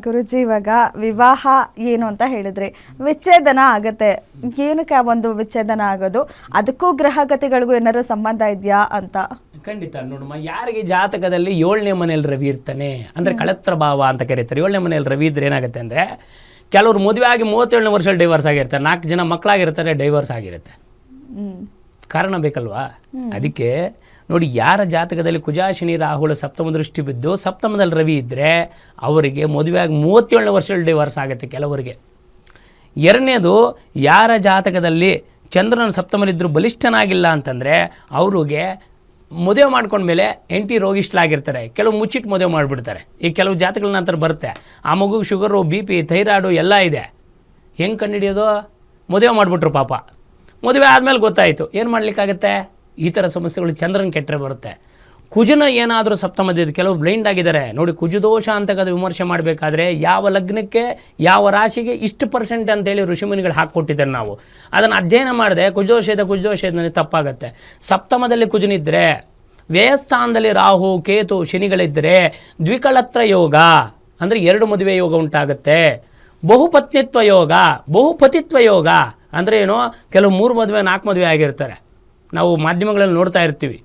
ಗುರುಜಿ, ಇವಾಗ ವಿವಾಹ ಏನು ಅಂತ ಹೇಳಿದ್ರಿ, ವಿಚ್ಛೇದನ ಆಗತ್ತೆ. ಏನಕ್ಕೆ ಆ ಒಂದು ವಿಚ್ಛೇದನ ಆಗೋದು? ಅದಕ್ಕೂ ಗ್ರಹಗತಿಗಳಿಗೂ ಏನಾದ್ರು ಸಂಬಂಧ ಇದೆಯಾ ಅಂತ? ಖಂಡಿತ ನೋಡಮ್ಮ, ಯಾರಿಗೆ ಜಾತಕದಲ್ಲಿ 7ನೇ ಮನೆಯಲ್ಲಿ ರವಿ ಇರ್ತಾನೆ ಅಂದರೆ ಕಳತ್ರ ಭಾವ ಅಂತ ಕರೀತಾರೆ. 7ನೇ ಮನೆಯಲ್ಲಿ ರವಿ ಇದ್ರೆ ಏನಾಗುತ್ತೆ ಅಂದರೆ, ಕೆಲವರು ಮದುವೆ ಆಗಿ 37ನೇ ವರ್ಷದಲ್ಲಿ ಡೈವರ್ಸ್ ಆಗಿರ್ತಾರೆ, 4 ಜನ ಮಕ್ಕಳಾಗಿರ್ತಾರೆ, ಡೈವರ್ಸ್ ಆಗಿರುತ್ತೆ. ಕಾರಣ ಬೇಕಲ್ವಾ? ಅದಕ್ಕೆ ನೋಡಿ, ಯಾರ ಜಾತಕದಲ್ಲಿ ಕುಜ ಶನಿ ರಾಹುಳ ಸಪ್ತಮ ದೃಷ್ಟಿ ಬಿದ್ದು ಸಪ್ತಮದಲ್ಲಿ ರವಿ ಇದ್ದರೆ ಅವರಿಗೆ ಮದುವೆಯಾಗಿ 37ನೇ ವರ್ಷದಲ್ಲಿ ಡೈವರ್ಸ್ ಆಗುತ್ತೆ ಕೆಲವರಿಗೆ. ಎರಡನೇದು, ಯಾರ ಜಾತಕದಲ್ಲಿ ಚಂದ್ರನ ಸಪ್ತಮಲ್ಲಿದ್ದರೂ ಬಲಿಷ್ಠನಾಗಿಲ್ಲ ಅಂತಂದರೆ ಅವ್ರಿಗೆ ಮದುವೆ ಮಾಡ್ಕೊಂಡ್ಮೇಲೆ ಹೆಂಡತಿ ರೋಗಿಷ್ಠಲಾಗಿರ್ತಾರೆ, ಕೆಲವು ಮುಚ್ಚಿಟ್ಟು ಮದುವೆ ಮಾಡಿಬಿಡ್ತಾರೆ. ಈ ಕೆಲವು ಜಾತಕಗಳ ನಂತರ ಬರುತ್ತೆ, ಆ ಮಗುಗೆ ಶುಗರು, BP, ಥೈರಾಯ್ಡು ಎಲ್ಲ ಇದೆ. ಹೆಂಗೆ ಕಂಡುಹಿಡಿಯೋದು? ಮದುವೆ ಮಾಡಿಬಿಟ್ರು ಪಾಪ. ಮದುವೆ ಆದಮೇಲೆ ಗೊತ್ತಾಯಿತು, ಏನು ಮಾಡಲಿಕ್ಕಾಗತ್ತೆ? ಈ ಥರ ಸಮಸ್ಯೆಗಳು ಚಂದ್ರನ ಕೆಟ್ಟರೆ ಬರುತ್ತೆ. ಕುಜನ ಏನಾದರೂ ಸಪ್ತಮದ, ಕೆಲವು ಬ್ಲೈಂಡ್ ಆಗಿದ್ದಾರೆ ನೋಡಿ. ಕುಜದೋಷ ಅಂತ ವಿಮರ್ಶೆ ಮಾಡಬೇಕಾದ್ರೆ ಯಾವ ಲಗ್ನಕ್ಕೆ ಯಾವ ರಾಶಿಗೆ ಇಷ್ಟು % ಅಂತೇಳಿ ಋಷಿಮುನಿಗಳು ಹಾಕ್ಕೊಟ್ಟಿದ್ದಾರೆ. ನಾವು ಅದನ್ನು ಅಧ್ಯಯನ ಮಾಡಿದೆ, ಕುಜದೋಷ ಇದೆ ತಪ್ಪಾಗತ್ತೆ. ಸಪ್ತಮದಲ್ಲಿ ಕುಜನಿದ್ದರೆ, ವ್ಯಯಸ್ಥಾನದಲ್ಲಿ ರಾಹು ಕೇತು ಶನಿಗಳಿದ್ದರೆ ದ್ವಿಕಳತ್ರ ಯೋಗ ಅಂದರೆ 2 ಮದುವೆ ಯೋಗ ಉಂಟಾಗುತ್ತೆ. ಬಹುಪತ್ನಿತ್ವ ಯೋಗ, ಬಹುಪತಿತ್ವ ಯೋಗ ಅಂದರೆ ಏನೋ, ಕೆಲವು 3 ಮದುವೆ 4 ಮದುವೆ ಆಗಿರ್ತಾರೆ, ನಾವು ಮಾಧ್ಯಮಗಳಲ್ಲಿ ನೋಡ್ತಾ ಇರ್ತೀವಿ.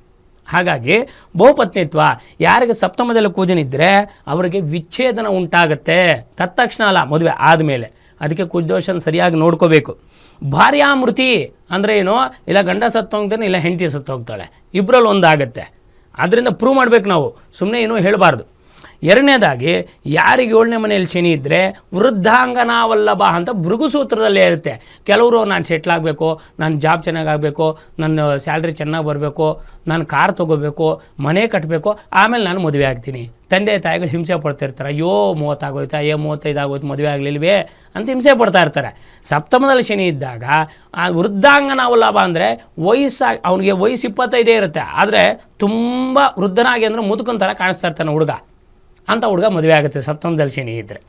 ಹಾಗಾಗಿ ಬಹುಪತ್ನಿತ್ವ, ಯಾರಿಗೆ ಸಪ್ತಮದಲ್ಲಿ ಕುಜನಿದ್ದರೆ ಅವರಿಗೆ ವಿಚ್ಛೇದನ ಉಂಟಾಗುತ್ತೆ. ತತ್ಕ್ಷಣ ಅಲ್ಲ, ಮದುವೆ ಆದಮೇಲೆ. ಅದಕ್ಕೆ ಕುಜದೋಷನ ಸರಿಯಾಗಿ ನೋಡ್ಕೋಬೇಕು. ಭಾರ್ಯಾಮೃತಿ ಅಂದರೆ ಏನೋ, ಇಲ್ಲ ಗಂಡ ಸತ್ತೋಗ್ತಾನೆ, ಇಲ್ಲ ಹೆಂಡತಿ ಸತ್ತೋಗ್ತಾಳೆ, ಇಬ್ಬರಲ್ಲಿ ಒಂದಾಗುತ್ತೆ. ಅದರಿಂದ ಪ್ರೂವ್ ಮಾಡಬೇಕು ನಾವು, ಸುಮ್ಮನೆ ಏನೋ ಹೇಳಬಾರ್ದು. ಎರಡನೇದಾಗಿ, ಯಾರಿಗೆ 7ನೇ ಮನೆಯಲ್ಲಿ ಶನಿ ಇದ್ದರೆ ವೃದ್ಧಾಂಗನಾವಲ್ಲಭ ಅಂತ ಭೃಗುಸೂತ್ರದಲ್ಲೇ ಇರುತ್ತೆ. ಕೆಲವರು ನಾನು ಸೆಟ್ಲ್ ಆಗಬೇಕು, ನನ್ನ ಜಾಬ್ ಚೆನ್ನಾಗಾಗಬೇಕು, ನನ್ನ ಸ್ಯಾಲ್ರಿ ಚೆನ್ನಾಗಿ ಬರಬೇಕು, ನಾನು ಕಾರ್ ತೊಗೋಬೇಕು, ಮನೆ ಕಟ್ಟಬೇಕು, ಆಮೇಲೆ ನಾನು ಮದುವೆ ಆಗ್ತೀನಿ. ತಂದೆ ತಾಯಿಗಳು ಹಿಂಸೆ ಪಡ್ತಿರ್ತಾರೆ, ಅಯ್ಯೋ 30 ಆಗೋಯ್ತಾ, 35 ಆಗೋಯ್ತು, ಮದುವೆ ಆಗಲಿಲ್ವೇ ಅಂತ ಹಿಂಸೆ ಪಡ್ತಾ ಇರ್ತಾರೆ. ಸಪ್ತಮದಲ್ಲಿ ಶನಿ ಇದ್ದಾಗ ಆ ವೃದ್ಧಾಂಗನಾವಲ್ಲಭ ಅಂದರೆ ಅವನಿಗೆ ವಯಸ್ಸು 25 ಇರುತ್ತೆ, ಆದರೆ ತುಂಬ ವೃದ್ಧನಾಗಿ ಅಂದರೆ ಮುದುಕನ ಥರ ಕಾಣಿಸ್ತಾ ಇರ್ತಾನೆ ಹುಡುಗ. ಅಂಥ ಹುಡುಗ ಮದುವೆ ಆಗುತ್ತೆ ಸಪ್ತಮದಲ್ಲಿ ಶನಿ ಇದ್ದರೆ.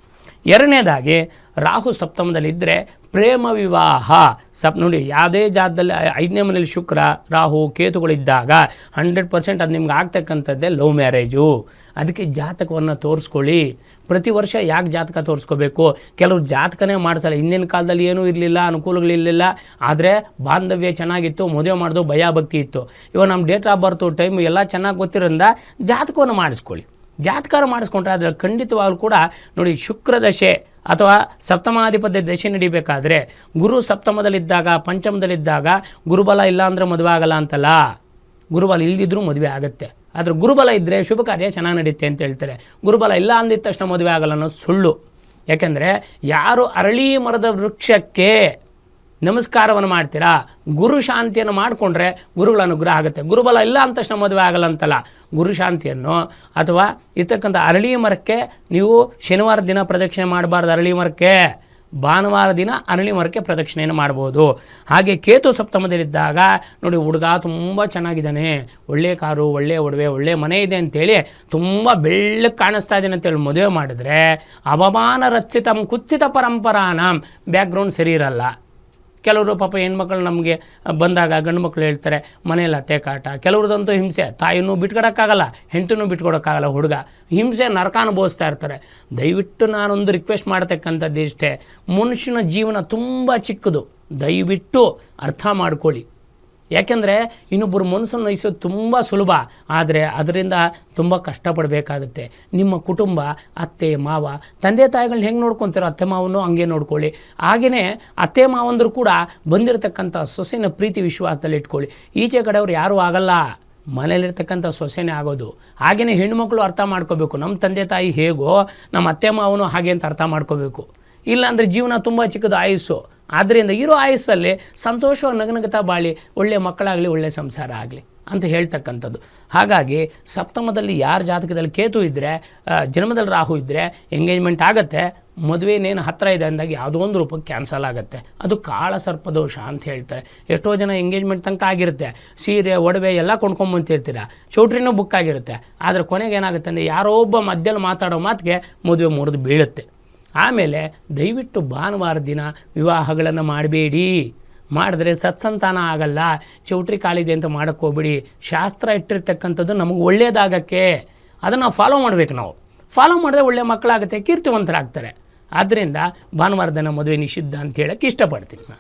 ಎರಡನೇದಾಗಿ, ರಾಹು ಸಪ್ತಮದಲ್ಲಿದ್ದರೆ ಪ್ರೇಮ ವಿವಾಹ. ನೋಡಿ, ಯಾವುದೇ ಜಾತದಲ್ಲಿ 5ನೇ ಮನೆಯಲ್ಲಿ ಶುಕ್ರ ರಾಹು ಕೇತುಗಳಿದ್ದಾಗ 100% ಅದು ನಿಮ್ಗೆ ಆಗ್ತಕ್ಕಂಥದ್ದೇ ಲವ್ ಮ್ಯಾರೇಜು. ಅದಕ್ಕೆ ಜಾತಕವನ್ನು ತೋರಿಸ್ಕೊಳ್ಳಿ. ಪ್ರತಿ ವರ್ಷ ಯಾಕೆ ಜಾತಕ ತೋರಿಸ್ಕೋಬೇಕು? ಕೆಲವರು ಜಾತಕನೇ ಮಾಡಿಸಲ್ಲ. ಹಿಂದಿನ ಕಾಲದಲ್ಲಿ ಏನೂ ಇರಲಿಲ್ಲ, ಅನುಕೂಲಗಳಿರಲಿಲ್ಲ, ಆದರೆ ಬಾಂಧವ್ಯ ಚೆನ್ನಾಗಿತ್ತು, ಮದುವೆ ಮಾಡೋದು ಭಯ ಭಕ್ತಿ ಇತ್ತು. ಇವಾಗ ನಮ್ಮ ಡೇಟ್ ಆಫ್ ಬರ್ತು ಟೈಮ್ ಎಲ್ಲ ಚೆನ್ನಾಗಿ ಗೊತ್ತಿರೋದ್ರಿಂದ ಜಾತಕವನ್ನು ಮಾಡಿಸ್ಕೊಳ್ಳಿ. ಜಾತಕ ಮಾಡಿಸ್ಕೊಂಡ್ರೆ ಅದರಲ್ಲಿ ಖಂಡಿತವಾಗ್ಲೂ ಕೂಡ ನೋಡಿ, ಶುಕ್ರ ದಶೆ ಅಥವಾ ಸಪ್ತಮಾಧಿಪತ್ಯ ದಶೆ ನಡಿಬೇಕಾದ್ರೆ ಗುರು ಸಪ್ತಮದಲ್ಲಿದ್ದಾಗ, ಪಂಚಮದಲ್ಲಿದ್ದಾಗ ಗುರುಬಲ ಇಲ್ಲ ಅಂದರೆ ಮದುವೆ ಆಗಲ್ಲ ಅಂತಲ್ಲ, ಗುರುಬಲ ಇಲ್ಲದಿದ್ದರೂ ಮದುವೆ ಆಗುತ್ತೆ. ಆದರೆ ಗುರುಬಲ ಇದ್ದರೆ ಶುಭ ಕಾರ್ಯ ಚೆನ್ನಾಗಿ ನಡೆಯುತ್ತೆ ಅಂತ ಹೇಳ್ತಾರೆ. ಗುರುಬಲ ಇಲ್ಲ ಅಂದಿದ್ದ ತಕ್ಷಣ ಮದುವೆ ಆಗಲ್ಲ ಅನ್ನೋದು ಸುಳ್ಳು. ಯಾಕೆಂದರೆ ಯಾರು ಅರಳಿ ಮರದ ವೃಕ್ಷಕ್ಕೆ ನಮಸ್ಕಾರವನ್ನು ಮಾಡ್ತೀರಾ, ಗುರು ಶಾಂತಿಯನ್ನು ಮಾಡಿಕೊಂಡ್ರೆ ಗುರುಗಳ ಅನುಗ್ರಹ ಆಗುತ್ತೆ. ಗುರುಬಲ ಇಲ್ಲ ಅಂದ ತಕ್ಷಣ ಮದುವೆ ಆಗಲ್ಲ ಅಂತಲ್ಲ. ಗುರು ಶಾಂತಿಯನ್ನು ಅಥವಾ ಇರ್ತಕ್ಕಂಥ ಅರಳಿ ಮರಕ್ಕೆ ನೀವು ಶನಿವಾರ ದಿನ ಪ್ರದಕ್ಷಿಣೆ ಮಾಡಬಾರ್ದು. ಅರಳಿ ಮರಕ್ಕೆ ಭಾನುವಾರ ದಿನ ಅರಳಿ ಮರಕ್ಕೆ ಪ್ರದಕ್ಷಿಣೆಯನ್ನು ಮಾಡ್ಬೋದು. ಹಾಗೆ ಕೇತು ಸಪ್ತಮದಲ್ಲಿದ್ದಾಗ ನೋಡಿ, ಹುಡುಗ ತುಂಬ ಚೆನ್ನಾಗಿದ್ದಾನೆ, ಒಳ್ಳೆ ಕಾರು, ಒಳ್ಳೆ ಒಡವೆ, ಒಳ್ಳೆ ಮನೆ ಇದೆ ಅಂತೇಳಿ ತುಂಬ ಬೆಳ್ಳಗೆ ಕಾಣಿಸ್ತಾ ಇದ್ದಾನೆ ಅಂತೇಳಿ ಮದುವೆ ಮಾಡಿದ್ರೆ ಅವಮಾನ ರಚಿತಂ ಕುತ್ಸಿತ ಪರಂಪರಾನಂ, ಬ್ಯಾಕ್ಗ್ರೌಂಡ್ ಸರಿ ಇರಲ್ಲ. ಕೆಲವರು ಪಾಪ ಹೆಣ್ಮಕ್ಳು ನಮಗೆ ಬಂದಾಗ ಗಂಡು ಮಕ್ಕಳು ಹೇಳ್ತಾರೆ ಮನೆಯಲ್ಲಿ ಅತ್ತೆ ಕಾಟ, ಕೆಲವ್ರದಂತೂ ಹಿಂಸೆ, ತಾಯಿನೂ ಬಿಟ್ಕೊಡೋಕ್ಕಾಗಲ್ಲ, ಹೆಂಡತಿನೂ ಬಿಟ್ಕೊಡೋಕ್ಕಾಗಲ್ಲ, ಹುಡುಗ ಹಿಂಸೆ ನರಕ ಅನುಭವಿಸ್ತಾ ಇರ್ತಾರೆ. ದಯವಿಟ್ಟು ನಾನೊಂದು ರಿಕ್ವೆಸ್ಟ್ ಮಾಡ್ತಕ್ಕಂಥದ್ದು ಇಷ್ಟೇ, ಮನುಷ್ಯನ ಜೀವನ ತುಂಬ ಚಿಕ್ಕದು, ದಯವಿಟ್ಟು ಅರ್ಥ ಮಾಡ್ಕೊಳ್ಳಿ. ಯಾಕೆಂದರೆ ಇನ್ನೊಬ್ಬರು ಮನಸ್ಸನ್ನು ನೋಯಿಸೋದು ತುಂಬ ಸುಲಭ, ಆದರೆ ಅದರಿಂದ ತುಂಬ ಕಷ್ಟಪಡಬೇಕಾಗುತ್ತೆ. ನಿಮ್ಮ ಕುಟುಂಬ, ಅತ್ತೆ ಮಾವ, ತಂದೆ ತಾಯಿಗಳನ್ನ ಹೆಂಗೆ ನೋಡ್ಕೊತೀರೋ ಅತ್ತೆ ಮಾವನು ಹಂಗೆ ನೋಡ್ಕೊಳ್ಳಿ. ಹಾಗೆಯೇ ಅತ್ತೆ ಮಾವಂದರು ಕೂಡ ಬಂದಿರತಕ್ಕಂಥ ಸೊಸೆನ ಪ್ರೀತಿ ವಿಶ್ವಾಸದಲ್ಲಿ ಇಟ್ಕೊಳ್ಳಿ. ಈಚೆ ಕಡೆಯವ್ರು ಯಾರೂ ಆಗಲ್ಲ, ಮನೇಲಿರ್ತಕ್ಕಂಥ ಸೊಸೆನೇ ಆಗೋದು. ಹಾಗೆಯೇ ಹೆಣ್ಣುಮಕ್ಕಳು ಅರ್ಥ ಮಾಡ್ಕೋಬೇಕು, ನಮ್ಮ ತಂದೆ ತಾಯಿ ಹೇಗೋ ನಮ್ಮ ಅತ್ತೆ ಮಾವನು ಹಾಗೆ ಅಂತ ಅರ್ಥ ಮಾಡ್ಕೋಬೇಕು. ಇಲ್ಲಾಂದರೆ ಜೀವನ ತುಂಬ ಚಿಕ್ಕದು ಆಯುಸ್ಸು. ಆದ್ದರಿಂದ ಇರೋ ಆಯುಸ್ಸಲ್ಲಿ ಸಂತೋಷವಾಗಿ ನಗನಗುತ್ತಾ ಬಾಳಿ, ಒಳ್ಳೆಯ ಮಕ್ಕಳಾಗಲಿ, ಒಳ್ಳೆಯ ಸಂಸಾರ ಆಗಲಿ ಅಂತ ಹೇಳ್ತಕ್ಕಂಥದ್ದು. ಹಾಗಾಗಿ ಸಪ್ತಮದಲ್ಲಿ ಯಾರ ಜಾತಕದಲ್ಲಿ ಕೇತು ಇದ್ದರೆ, ಜನ್ಮದಲ್ಲಿ ರಾಹು ಇದ್ದರೆ ಎಂಗೇಜ್ಮೆಂಟ್ ಆಗುತ್ತೆ, ಮದುವೆನೇನು ಹತ್ತಿರ ಇದೆ ಅಂದಾಗ ಯಾವುದೋ ಒಂದು ರೂಪಕ್ಕೆ ಕ್ಯಾನ್ಸಲ್ ಆಗುತ್ತೆ. ಅದು ಕಾಳ ಸರ್ಪದೋಷ ಅಂತ ಹೇಳ್ತಾರೆ. ಎಷ್ಟೋ ಜನ ಎಂಗೇಜ್ಮೆಂಟ್ ತನಕ ಆಗಿರುತ್ತೆ, ಸೀರೆ ಒಡವೆ ಎಲ್ಲ ಕೊಂಡ್ಕೊಂಬಂತಿರ್ತೀರ, ಚೌಟ್ರಿನೂ ಬುಕ್ ಆಗಿರುತ್ತೆ, ಆದರೆ ಕೊನೆಗೆ ಏನಾಗುತ್ತೆ ಅಂದರೆ ಯಾರೋ ಒಬ್ಬ ಮಧ್ಯದಲ್ಲಿ ಮಾತಾಡೋ ಮಾತಿಗೆ ಮದುವೆ ಮುರಿದು ಬೀಳುತ್ತೆ. ಆಮೇಲೆ ದಯವಿಟ್ಟು ಭಾನುವಾರ ದಿನ ವಿವಾಹಗಳನ್ನು ಮಾಡಬೇಡಿ. ಮಾಡಿದ್ರೆ ಸತ್ಸಂತಾನ ಆಗಲ್ಲ. ಚೌಟ್ರಿ ಕಾಲಿದೆ ಅಂತ ಮಾಡೋಕ್ಕೆ ಹೋಗ್ಬೇಡಿ. ಶಾಸ್ತ್ರ ಇಟ್ಟಿರ್ತಕ್ಕಂಥದ್ದು ನಮಗೆ ಒಳ್ಳೆಯದಾಗಕ್ಕೆ, ಅದನ್ನು ಫಾಲೋ ಮಾಡಬೇಕು. ನಾವು ಫಾಲೋ ಮಾಡಿದ್ರೆ ಒಳ್ಳೆ ಮಕ್ಕಳಾಗುತ್ತೆ, ಕೀರ್ತಿವಂತರಾಗ್ತಾರೆ. ಆದ್ದರಿಂದ ಭಾನುವಾರದ ದಿನ ಮದುವೆ ನಿಷಿದ್ಧ ಅಂತ ಹೇಳಕ್ಕೆ ಇಷ್ಟಪಡ್ತೀನಿ ನಾನು.